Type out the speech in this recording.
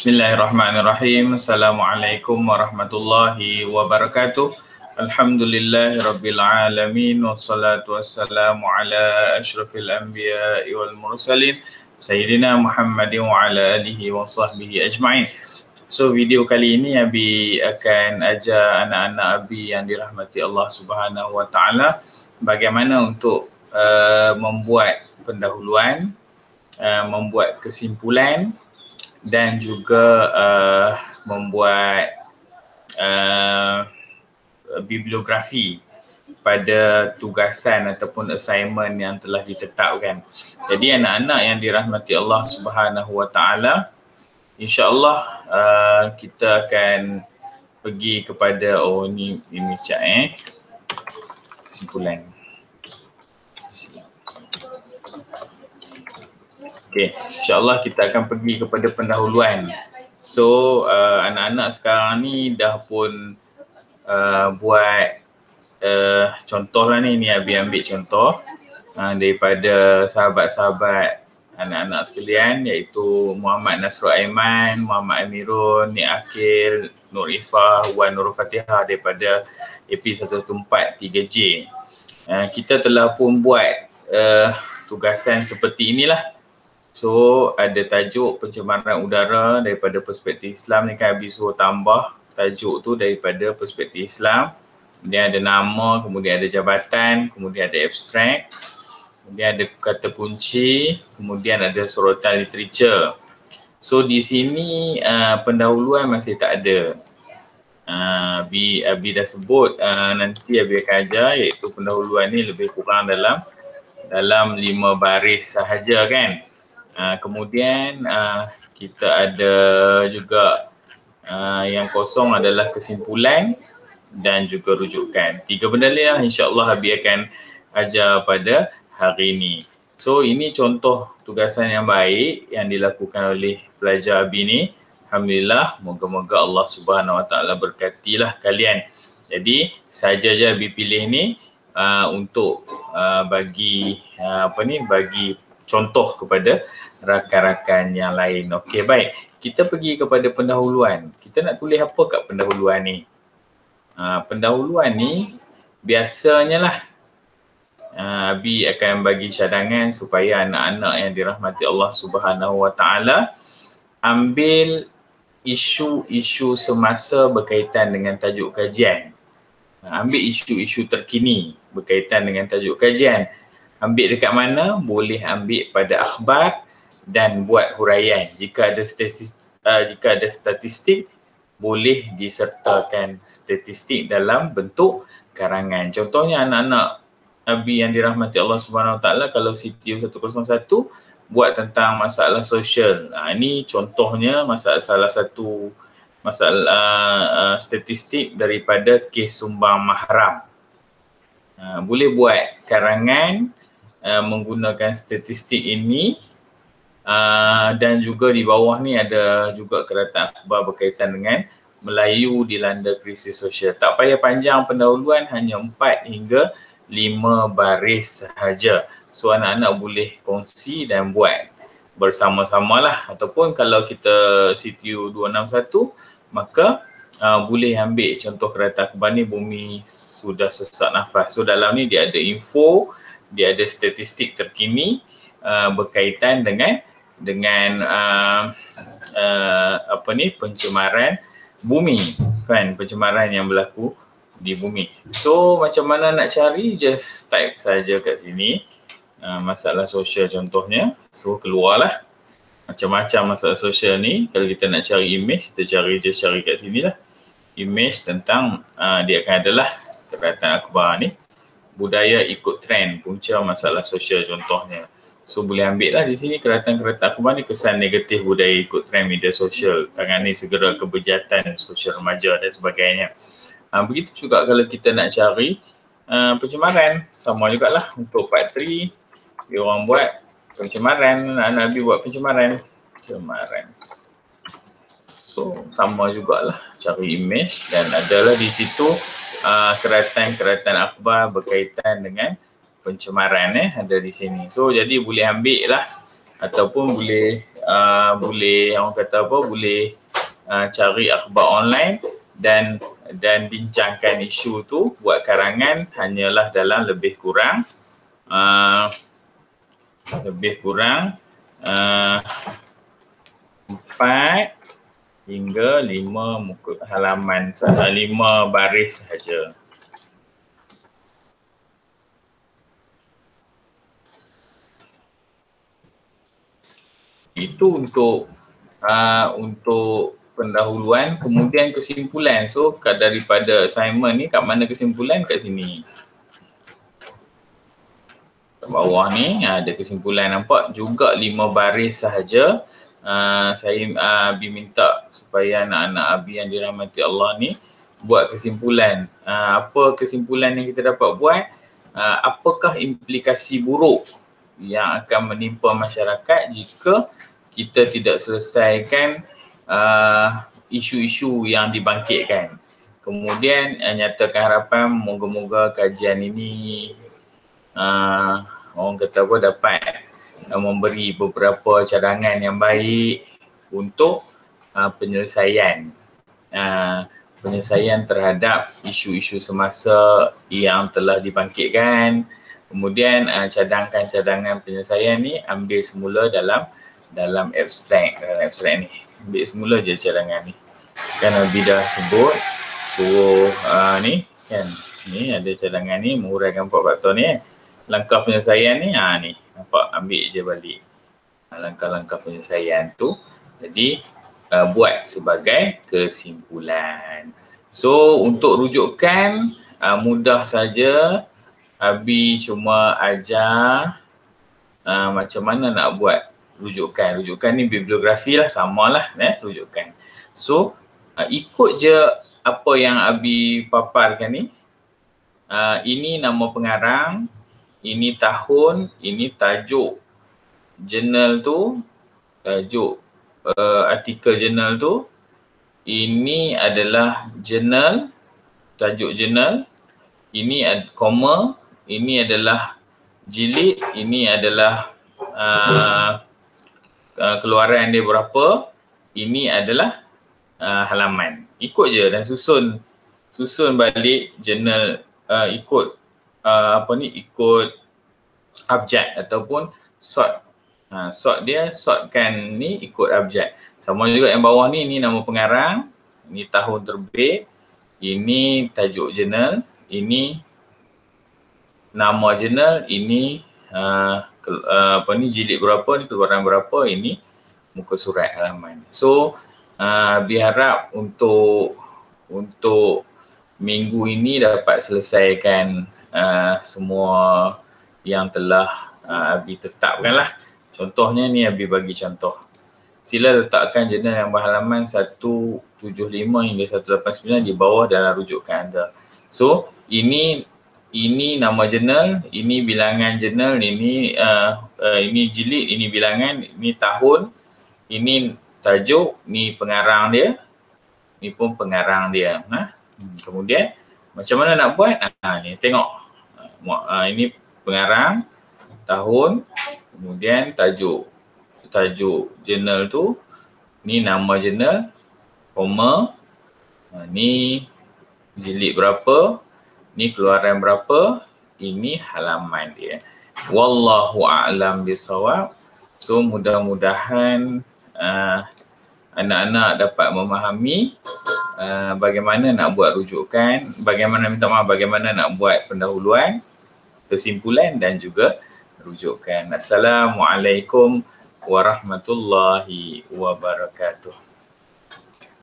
Bismillahirrahmanirrahim. Assalamualaikum warahmatullahi wabarakatuh. Alhamdulillahirabbil alamin wassalatu wassalamu ala asyrafil anbiya'i wal mursalin sayyidina Muhammadin wa ala alihi wa sahbihi ajma'in. So video kali ini Abi akan ajar anak-anak Abi yang dirahmati Allah Subhanahu wa taala bagaimana untuk membuat pendahuluan, membuat kesimpulan dan juga membuat bibliografi pada tugasan ataupun assignment yang telah ditetapkan. Jadi anak-anak yang dirahmati Allah Subhanahu wa taala, insya-Allah kita akan pergi kepada ini cak kesimpulan. Okey, insya-Allah kita akan pergi kepada pendahuluan. So anak-anak sekarang ni dah pun buat contoh lah ni Abi ambil contoh daripada sahabat-sahabat anak-anak sekalian, iaitu Muhammad Nasrul Aiman, Muhammad Amirun, Nik Akil, Nur Ifah, Wan Nurul Fatihah daripada AP 114 3J. Kita telah pun buat tugasan seperti inilah. So ada tajuk pencemaran udara daripada perspektif Islam ni kan Abi suruh tambah tajuk tu daripada perspektif Islam. Kemudian ada nama, kemudian ada jabatan, kemudian ada abstrak, kemudian ada kata kunci, kemudian ada sorotan literature. So di sini pendahuluan masih tak ada. Abi dah sebut nanti Abi akan ajar, iaitu pendahuluan ni lebih kurang dalam 5 baris sahaja kan. Kemudian kita ada juga yang kosong adalah kesimpulan dan juga rujukan. 3 benda ni lah insya-Allah Abi akan ajar pada hari ini. So ini contoh tugasan yang baik yang dilakukan oleh pelajar Abi ni. Alhamdulillah, moga-moga Allah Subhanahu Wa Taala berkatilah kalian. Jadi saja je Abi pilih ni untuk bagi bagi contoh kepada rakan-rakan yang lain. Okey, baik. Kita pergi kepada pendahuluan. Kita nak tulis apa kat pendahuluan ni? Pendahuluan ni biasanya lah Abi akan bagi cadangan supaya anak-anak yang dirahmati Allah Subhanahu Wa Taala ambil isu-isu semasa berkaitan dengan tajuk kajian. Ambil isu-isu terkini berkaitan dengan tajuk kajian. Ambil dekat mana? Boleh ambil pada akhbar dan buat huraian. Jika ada statistik, boleh disertakan statistik dalam bentuk karangan. Contohnya anak-anak Abi yang dirahmati Allah Subhanahu Wa Taala, kalau CTU 101 buat tentang masalah sosial. Ini contohnya salah satu masalah statistik daripada kes sumbang mahram. Boleh buat karangan menggunakan statistik ini, dan juga di bawah ni ada juga keratan akhbar berkaitan dengan Melayu dilanda krisis sosial. Tak payah panjang pendahuluan, hanya 4 hingga 5 baris sahaja. So anak-anak boleh kongsi dan buat bersama-sama lah. Ataupun kalau kita CTU 261, maka boleh ambil contoh kereta akhbar ni, bumi sudah sesak nafas. So dalam ni dia ada info, dia ada statistik terkini berkaitan dengan pencemaran bumi kan, pencemaran yang berlaku di bumi. So macam mana nak cari, just type saja kat sini masalah sosial contohnya. So keluarlah macam-macam masalah sosial ni. Kalau kita nak cari image, kita cari kat sini lah image tentang dia akan adalah keratan akhbar ni, budaya ikut trend, punca masalah sosial contohnya. So boleh ambil lah di sini keratan-keratan akhbar ni, kesan negatif budaya ikut trend media sosial, tangani segera kebejatan sosial remaja dan sebagainya. Begitu juga kalau kita nak cari pencemaran, sama jugalah untuk part 3 dia orang buat pencemaran, anak Abi buat pencemaran. So sama jugalah cari image, dan adalah di situ keratan-keratan akhbar berkaitan dengan pencemaran ada di sini. So jadi boleh ambil lah ataupun boleh orang kata apa, boleh cari akhbar online dan bincangkan isu tu, buat karangan hanyalah dalam lebih kurang 4 hingga 5 muka halaman, 5 baris sahaja. Itu untuk pendahuluan, kemudian kesimpulan. So daripada assignment ni, kat mana kesimpulan? Kat sini. Kat bawah ni ada kesimpulan, nampak juga 5 baris sahaja. Saya Abi minta supaya anak-anak Abi yang dirahmati Allah ni buat kesimpulan. Apa kesimpulan yang kita dapat buat? Apakah implikasi buruk yang akan menimpa masyarakat jika kita tidak selesaikan isu-isu yang dibangkitkan. Kemudian nyatakan harapan moga-moga kajian ini orang kata apa, dapat memberi beberapa cadangan yang baik untuk penyelesaian terhadap isu-isu semasa yang telah dibangkitkan. Kemudian cadangan penyelesaian ni ambil semula dalam abstrak ni. Ambil semula je cadangan ni. Kan Abi dah sebut suruh ni kan. Ni ada cadangan ni menguraikan 4 faktor ni kan. Langkah penyelesaian ni ni nampak, ambil je balik langkah-langkah penyelesaian tu. Jadi buat sebagai kesimpulan. So untuk rujukan mudah saja. Abi cuma ajar macam mana nak buat rujukan. Rujukan ni bibliografi lah, samalah rujukan. So ikut je apa yang Abi paparkan ni. Ini nama pengarang, ini tahun, ini tajuk jurnal tu, tajuk artikel jurnal tu. Ini adalah jurnal, tajuk jurnal. Ini koma, ini adalah jilid, ini adalah keluaran dia berapa, ini adalah halaman. Ikut je dan susun balik jurnal, ikut ikut abjad ataupun sort. Sortkan ni ikut abjad. Sama juga yang bawah ni, ini nama pengarang, ini tahun terbit, ini tajuk jurnal, ini nama jurnal, ini jilid berapa, ni keluaran berapa, ini muka surat halaman. So biharap untuk minggu ini dapat selesaikan semua yang telah Abi tetapkan lah. Contohnya ni Abi bagi contoh. Sila letakkan jurnal yang berhalaman 175 hingga 189 di bawah dalam rujukan anda. So ini nama jurnal, ini bilangan jurnal, ini jilid, ini bilangan, ini tahun, ini tajuk, ni pengarang dia, ni pun pengarang dia. Kemudian macam mana nak buat? Ni tengok. Ini pengarang, tahun, kemudian tajuk jurnal tu, ni nama jurnal, koma, ni jilid berapa, ni keluaran berapa, ini halaman dia. Wallahu a'lam bisawab. So mudah-mudahan anak-anak dapat memahami bagaimana nak buat rujukan, bagaimana nak buat pendahuluan, kesimpulan dan juga rujukan. Assalamualaikum warahmatullahi wabarakatuh.